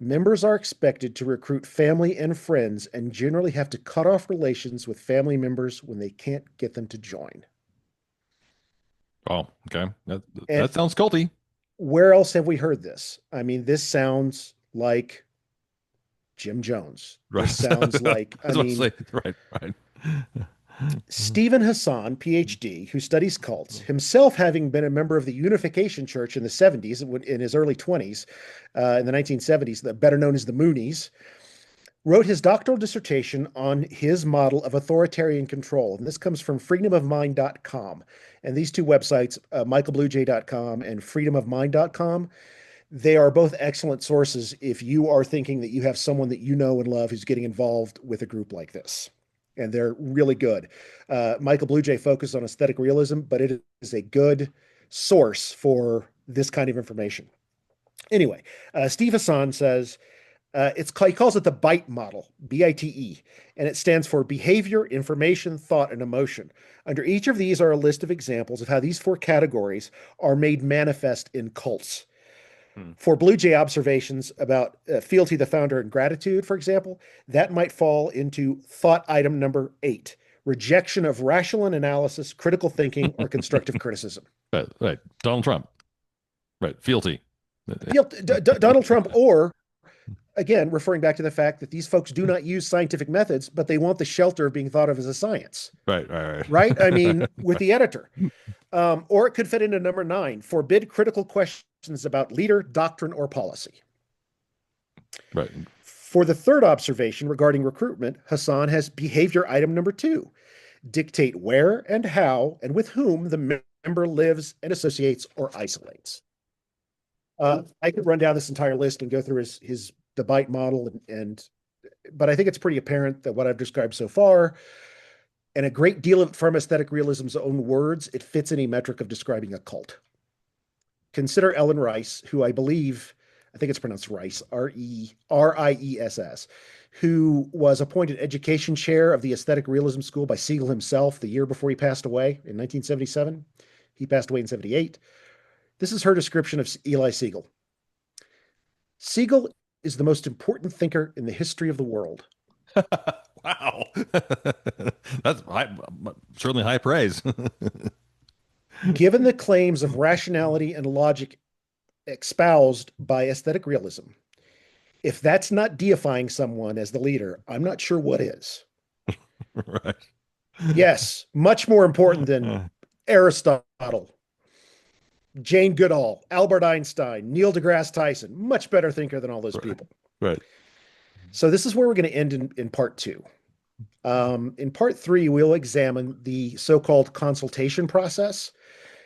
members are expected to recruit family and friends and generally have to cut off relations with family members when they can't get them to join. Oh, okay. And That sounds culty. where else have we heard this? I mean, this sounds like Jim Jones. Right. This sounds I like, I was about to mean, say, right, right. Stephen Hassan, PhD, who studies cults, himself having been a member of the Unification Church in the 70s, in his early 20s, in the 1970s, better known as the Moonies, wrote his doctoral dissertation on his model of authoritarian control. And this comes from freedomofmind.com. And these two websites, michaelbluejay.com and freedomofmind.com, they are both excellent sources if you are thinking that you have someone that you know and love who's getting involved with a group like this. And they're really good. Michael Bluejay focused on aesthetic realism, but it is a good source for this kind of information. Anyway, Steve Hassan says, he calls it the BITE model, BITE, and it stands for behavior, information, thought, and emotion. Under each of these are a list of examples of how these four categories are made manifest in cults. Hmm. For Blue Jay observations about fealty, the founder, and gratitude, for example, that might fall into thought item number 8, rejection of rational analysis, critical thinking, or constructive criticism. Right, right. Donald Trump. Right. Fealty. Donald Trump, or again, referring back to the fact that these folks do not use scientific methods, but they want the shelter of being thought of as a science. Right, right, Right? I right. mean, with the editor. Or it could fit into number 9, forbid critical questions about leader, doctrine, or policy. Right. For the third observation regarding recruitment, Hassan has behavior item number 2, dictate where and how and with whom the member lives and associates or isolates. I could run down this entire list and go through the BITE model, but I think it's pretty apparent that what I've described so far, and a great deal of it from aesthetic realism's own words, it fits any metric of describing a cult. Consider Ellen Rice, who I think it's pronounced Rice, Riess, who was appointed education chair of the aesthetic realism school by Siegel himself the year before he passed away in 1977. He passed away in 78. This is her description of Eli Siegel. Siegel is the most important thinker in the history of the world. Wow. That's certainly high praise. Given the claims of rationality and logic espoused by aesthetic realism, if that's not deifying someone as the leader, I'm not sure what is. Right. Yes, much more important than Aristotle, Jane Goodall, Albert Einstein, Neil deGrasse Tyson, much better thinker than all those people. Right. So this is where we're going to end in part 2. In part 3, we'll examine the so-called consultation process.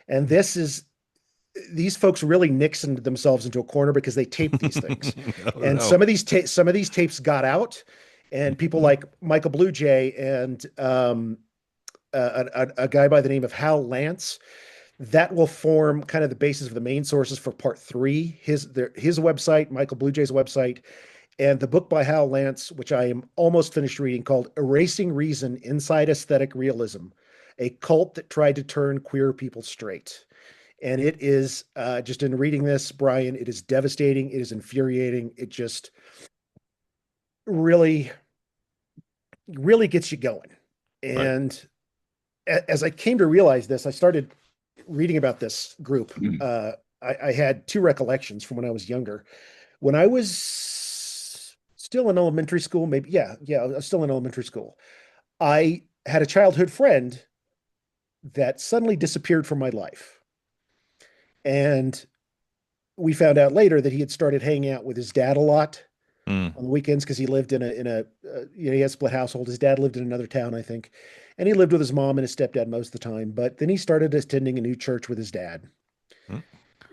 And these folks really nixoned themselves into a corner because they taped these things. And No. some of these tapes got out, and people like Michael Bluejay and a guy by the name of Hal Lance, that will form kind of the basis of the main sources for part 3, his website, Michael Bluejay's website, and the book by Hal Lance, which I am almost finished reading, called Erasing Reason Inside Aesthetic Realism, a cult that tried to turn queer people straight. And it is, just in reading this, Bryan, it is devastating. It is infuriating. It just really, really gets you going. Right. And as I came to realize this, I started reading about this group. I had 2 recollections from when I was younger. When I was still in elementary school, I was still in elementary school, I had a childhood friend that suddenly disappeared from my life. And we found out later that he had started hanging out with his dad a lot Mm. on the weekends because he lived in he had a split household. His dad lived in another town, I think, and he lived with his mom and his stepdad most of the time. But then he started attending a new church with his dad, Mm.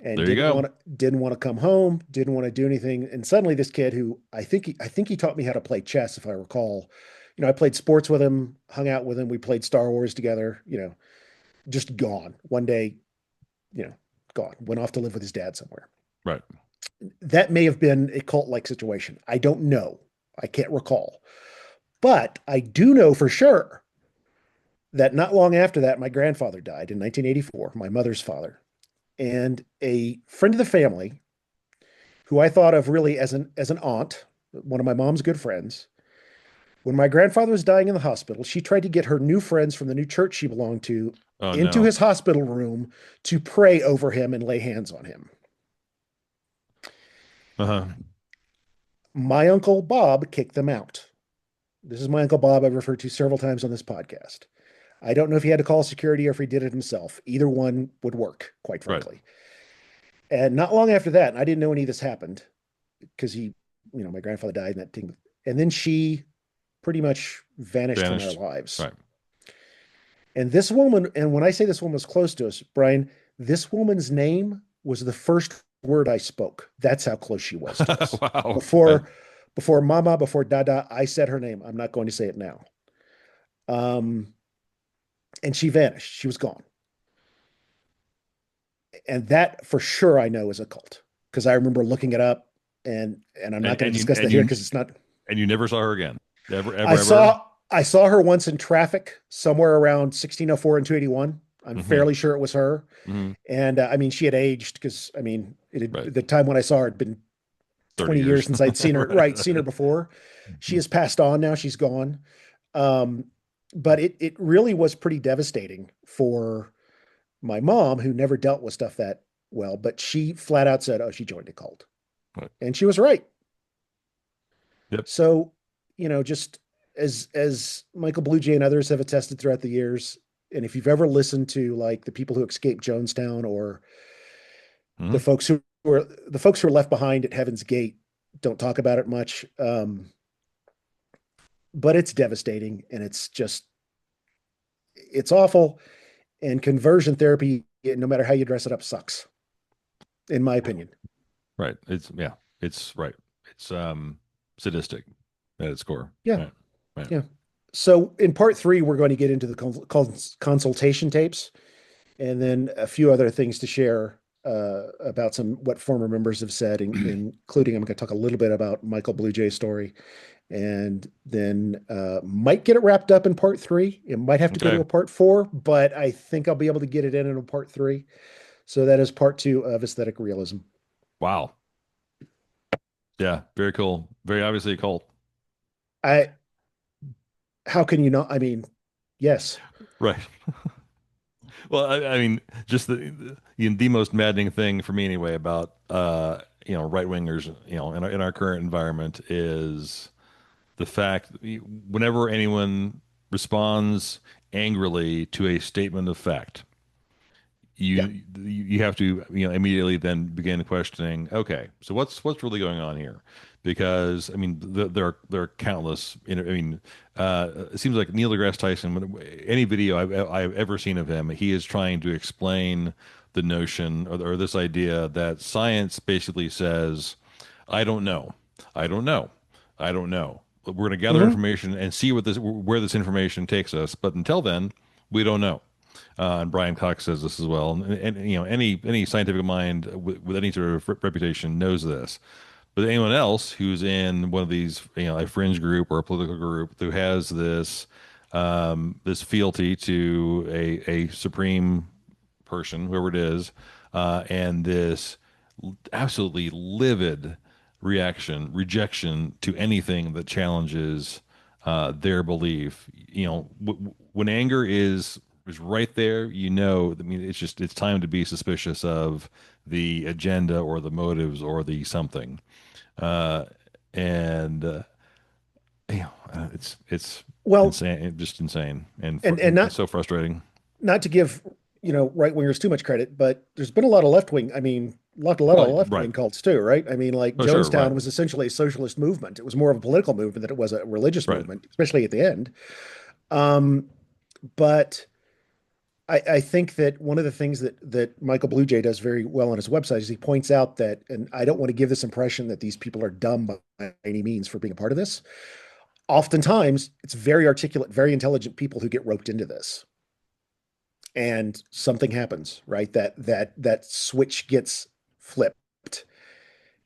and There you go. didn't want to come home, didn't want to do anything. And suddenly, this kid, who I think he taught me how to play chess, if I recall. I played sports with him, hung out with him. We played Star Wars together. Just gone one day. Gone. Went off to live with his dad somewhere. Right. That may have been a cult-like situation. I don't know. I can't recall. But I do know for sure that not long after that, my grandfather died in 1984, my mother's father. And a friend of the family, who I thought of really as an aunt, one of my mom's good friends, when my grandfather was dying in the hospital, she tried to get her new friends from the new church she belonged to Oh into no. his hospital room to pray over him and lay hands on him. Uh-huh. My Uncle Bob kicked them out. This is my Uncle Bob I've referred to several times on this podcast. I don't know if he had to call security or if he did it himself. Either one would work, quite Right. frankly. And not long after that, and I didn't know any of this happened because my grandfather died and that thing. And then she pretty much vanished from our Vanished. lives. Right. And this woman, and when I say this woman was close to us, Bryan, this woman's name was the first word I spoke. That's how close she was to us. Wow. Right. Before Mama, before Dada, I said her name. I'm not going to say it now. Um, and she vanished. She was gone. And that for sure I know is a cult because I remember looking it up and I'm not And going and to you discuss and that here you because it's not. and you never saw her again. Ever, I ever, ever. saw I saw her once in traffic somewhere around 1604 and 281. I'm Hmm. fairly sure it was her. Hmm. And I mean, she had aged because Right. the time when I saw her had been 30 20 years years. since I'd seen her, right, seen her before. She Mhm. has passed on now. She's gone. Um, but it really was pretty devastating for my mom, who never dealt with stuff that well, but she flat out said, "Oh, she joined a cult." Right. And she was right. Yep. So, just as Michael Bluejay and others have attested throughout the years, and if you've ever listened to like the people who escaped Jonestown or Hmm. the folks who are left behind at Heaven's Gate, don't talk about it much. But it's devastating and it's awful. And conversion therapy, no matter how you dress it up, sucks, in my opinion. Right. It's yeah. It's right. It's sadistic at its core. Yeah, Right. Right. yeah. So in part three, we're going to get into the consultation tapes, and then a few other things to share about some what former members have said, including I'm going to talk a little bit about Michael Bluejay's story, and then might get it wrapped up in part three. It might have to go to Okay. a part four, but I think I'll be able to get it in a part three. So that is part two of aesthetic realism. Wow. Yeah. Very cool. Very obviously a cult. I How can you not? I mean, yes, Right. Well, I mean, just the most maddening thing for me anyway about right wingers in our current environment is the fact that whenever anyone responds angrily to a statement of fact, yeah, you have to immediately then begin questioning, okay, so what's really going on here? Because I mean there are countless, it seems like Neil deGrasse Tyson, any video I've ever seen of him, he is trying to explain the notion or this idea that science basically says, I don't know, I don't know, I don't know, we're going to gather hmm information and see where this information takes us, but until then we don't know. And Brian Cox says this as well. And any scientific mind with any sort of reputation knows this. But anyone else who's in one of these, a fringe group or a political group who has this fealty to a supreme person, whoever it is, and this absolutely livid rejection to anything that challenges their belief. When anger is right there, I mean, it's time to be suspicious of the agenda or the motives or the something. Uh, and it's well, insane, just insane, and and not so frustrating. not to give right wingers too much credit, but there's been a lot of left wing. I mean, lot Well, of left right. wing cults too, right? I mean, like Oh, sure, Jonestown right, was essentially a socialist movement. It was more of a political movement than it was a religious right, movement, especially at the end. Um, but I think that one of the things that Michael Bluejay does very well on his website is he points out that, and I don't want to give this impression that these people are dumb by any means for being a part of this. Oftentimes, it's very articulate, very intelligent people who get roped into this, and something happens, right? That switch gets flipped,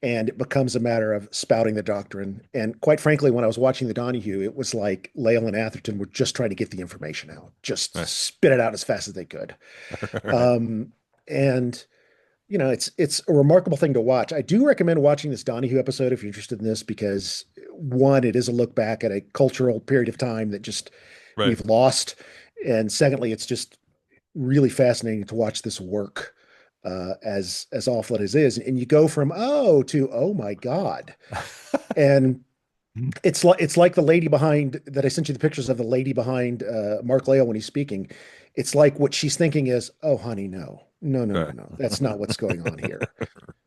and it becomes a matter of spouting the doctrine. And quite frankly, when I was watching the Donahue, it was like Lale and Atherton were just trying to get the information out, just right, spit it out as fast as they could. right. Um, and it's a remarkable thing to watch. I do recommend watching this Donahue episode if you're interested in this, because one, it is a look back at a cultural period of time that just Right. we've lost, and secondly, it's just really fascinating to watch this work. as awful as it is, and you go from oh to oh my God, and it's like the lady behind that I sent you the pictures of the lady behind Mark Lale when he's speaking. It's like what she's thinking is, oh honey, no, no, no, no, Right. no, that's not what's going on here.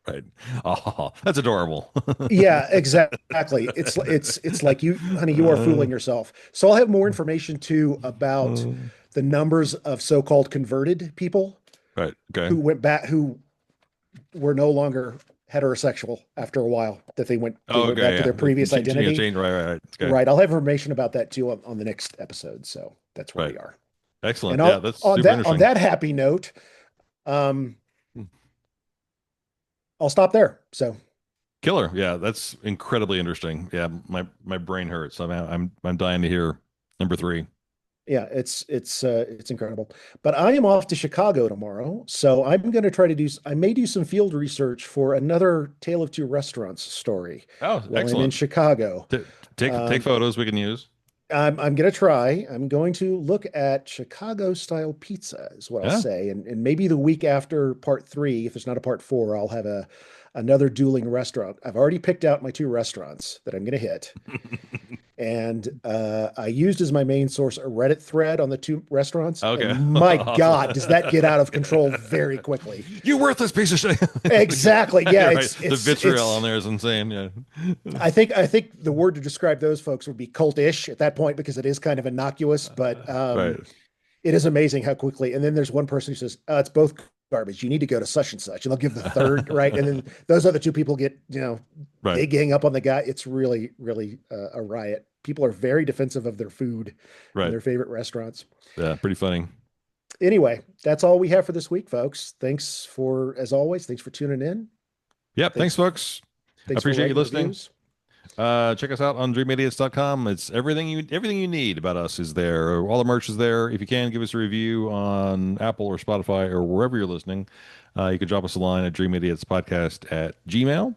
Right. Oh, that's adorable. Yeah, exactly. It's like you, honey, you are fooling yourself. So I'll have more information too about Uh, the numbers of so-called converted people right. Okay. who went back, who were no longer heterosexual after a while, that they Oh, went back okay. to Yeah. their previous Yeah. identity. Change. Right. Right. Right. Okay. Right. I'll have information about that too on the next episode. So that's where Right. we are. And Excellent. Yeah. That's on super that interesting. happy note, um, I'll stop there. So Killer. Yeah. That's incredibly interesting. Yeah. My brain hurts. I'm dying to hear number three. yeah, it's incredible. But I am off to Chicago tomorrow, so I'm going to try to I may do some field research for another Tale of Two Restaurants story Oh, while I'm in excellent. Chicago. T take Um, photos we can use. I'm going to try. I'm going to look at Chicago style pizza, is what I'll Yeah. say, and maybe the week after part three, if there's not a part four, I'll have another dueling restaurant. I've already picked out my two restaurants that I'm going to hit. And I used as my main source a Reddit thread on the two restaurants. And Okay. my Awesome. God, does that get out of control very quickly? You worthless piece of shit. Exactly. Yeah, Right. The vitriol on it's. there is insane. Yeah. I think the word to describe those folks would be cultish at that point because it is kind of innocuous, but Right. it is amazing how quickly. And then there's one person who says, "It's both garbage. You need to go to such and such," and they'll give the third right, and then those other two people get Right. big gang up on the guy. It's really really a riot. People are very defensive of their food and Right. their favorite restaurants. Yeah. Pretty funny. Anyway, that's all we have for this week, folks. Thanks for, as always, thanks for tuning in. Yep. Thanks, Thanks, folks. I thanks for appreciate you writing listening. reviews. Check us out on dreamidiots.com. It's everything you need about us is there. All the merch is there. If you can, give us a review on Apple or Spotify or wherever you're listening. You can drop us a line at dreamidiotspodcast at Gmail.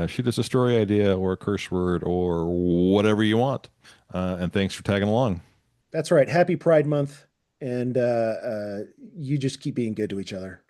Shoot us a story idea or a curse word or whatever you want. And thanks for tagging along. That's right. Happy Pride Month, and you just keep being good to each other.